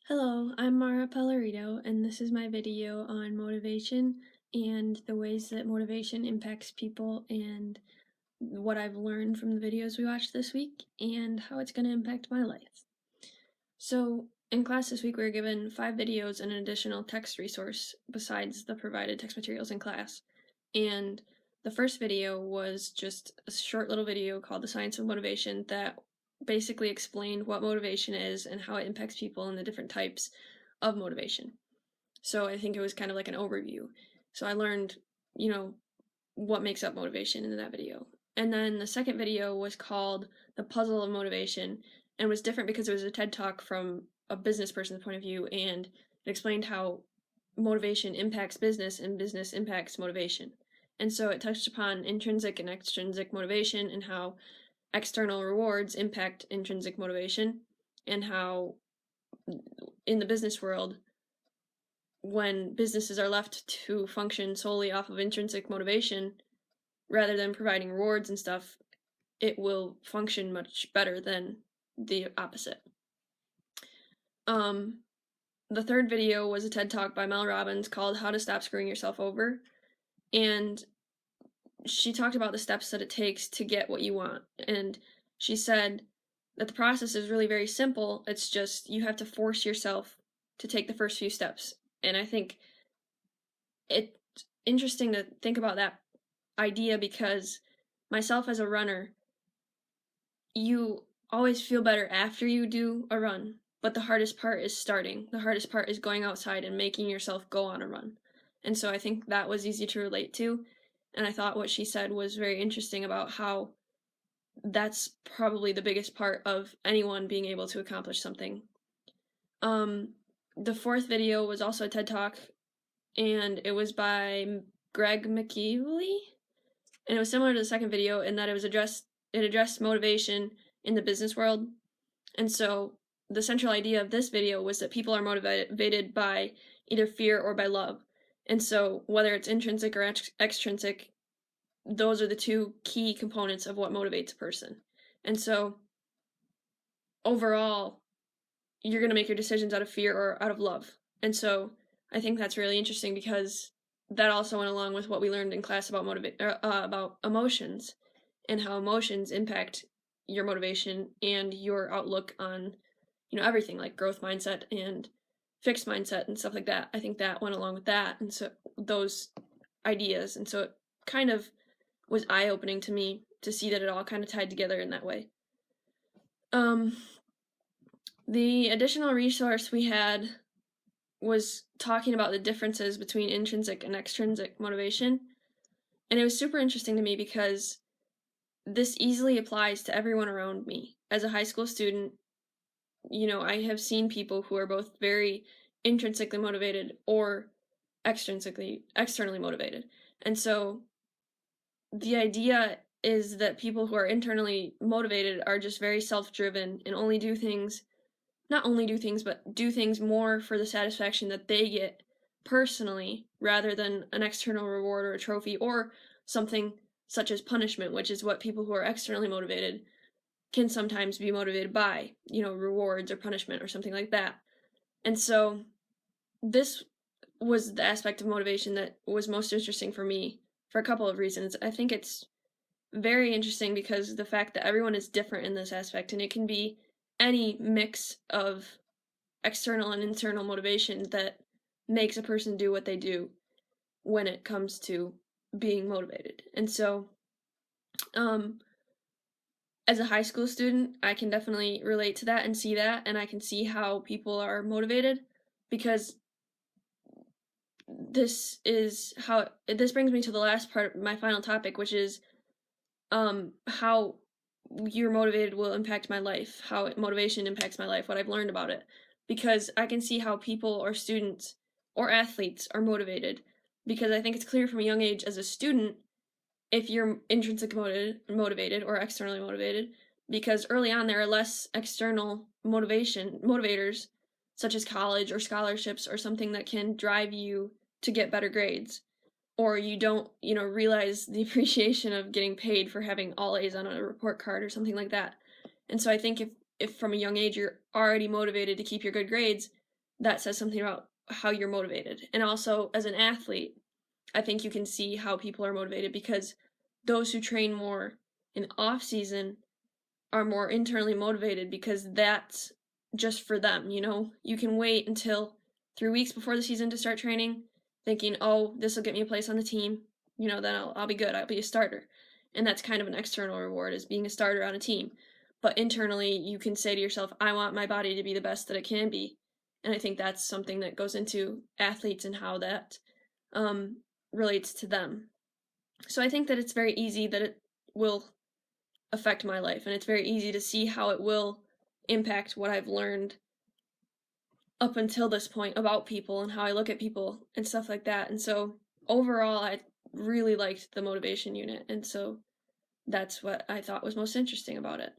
Hello, I'm Mara Pellerito, and this is my video on motivation and the ways that motivation impacts people and what I've learned from the videos we watched this week and how it's going to impact my life. So, in class this week, we were given 5 videos and an additional text resource besides the provided text materials in class. And the first video was just a short little video called The Science of Motivation that basically explained what motivation is and how it impacts people and the different types of motivation. So I think it was kind of like an overview. So I learned, what makes up motivation in that video. And then the second video was called The Puzzle of Motivation and was different because it was a TED Talk from a business person's point of view, and it explained how motivation impacts business and business impacts motivation. And so it touched upon intrinsic and extrinsic motivation and how external rewards impact intrinsic motivation, and how in the business world, when businesses are left to function solely off of intrinsic motivation rather than providing rewards and stuff, it will function much better than the opposite. The third video was a TED Talk by Mel Robbins called How to Stop Screwing Yourself Over, and she talked about the steps that it takes to get what you want, and she said that the process is really very simple. It's just you have to force yourself to take the first few steps. And I think it's interesting to think about that idea because myself as a runner, you always feel better after you do a run, but the hardest part is starting. The hardest part is going outside and making yourself go on a run. And so I think that was easy to relate to. And I thought what she said was very interesting about how that's probably the biggest part of anyone being able to accomplish something. The fourth video was also a TED Talk, and it was by Greg McKeely, and it was similar to the second video in that it addressed motivation in the business world. And so the central idea of this video was that people are motivated by either fear or by love. And so whether it's intrinsic or extrinsic, those are the two key components of what motivates a person. And so overall, you're going to make your decisions out of fear or out of love. And so I think that's really interesting because that also went along with what we learned in class about about emotions and how emotions impact your motivation and your outlook on, everything like growth mindset and fixed mindset and stuff like that. I think that went along with that, and so those ideas, and so it kind of was eye-opening to me to see that it all kind of tied together in that way. The additional resource we had was talking about the differences between intrinsic and extrinsic motivation. And it was super interesting to me because this easily applies to everyone around me. As a high school student, I have seen people who are both very intrinsically motivated or externally motivated. And so the idea is that people who are internally motivated are just very self-driven and not only do things, but do things more for the satisfaction that they get personally rather than an external reward or a trophy or something such as punishment, which is what people who are externally motivated can sometimes be motivated by, rewards or punishment or something like that. And so this was the aspect of motivation that was most interesting for me for a couple of reasons. I think it's very interesting because the fact that everyone is different in this aspect, and it can be any mix of external and internal motivation that makes a person do what they do when it comes to being motivated. And so, as a high school student, I can definitely relate to that and see that, and I can see how people are motivated because this brings me to the last part of my final topic, which is how you're motivated will impact my life, how motivation impacts my life, what I've learned about it. Because I can see how people or students or athletes are motivated. Because I think it's clear from a young age as a student if you're intrinsically motivated or externally motivated. Because early on there are less external motivators, such as college or scholarships or something that can drive you to get better grades. Or you don't, realize the appreciation of getting paid for having all A's on a report card or something like that. And so I think if from a young age you're already motivated to keep your good grades, that says something about how you're motivated. And also, as an athlete, I think you can see how people are motivated because those who train more in off season are more internally motivated because that's just for them, you know? You can wait until 3 weeks before the season to start training, thinking, "Oh, this will get me a place on the team. You know, then I'll be good. I'll be a starter." And that's kind of an external reward is being a starter on a team. But internally, you can say to yourself, "I want my body to be the best that it can be." And I think that's something that goes into athletes and how that um, relates to them. So I think that it's very easy that it will affect my life, and it's very easy to see how it will impact what I've learned up until this point about people and how I look at people and stuff like that. And so overall, I really liked the motivation unit, and so that's what I thought was most interesting about it.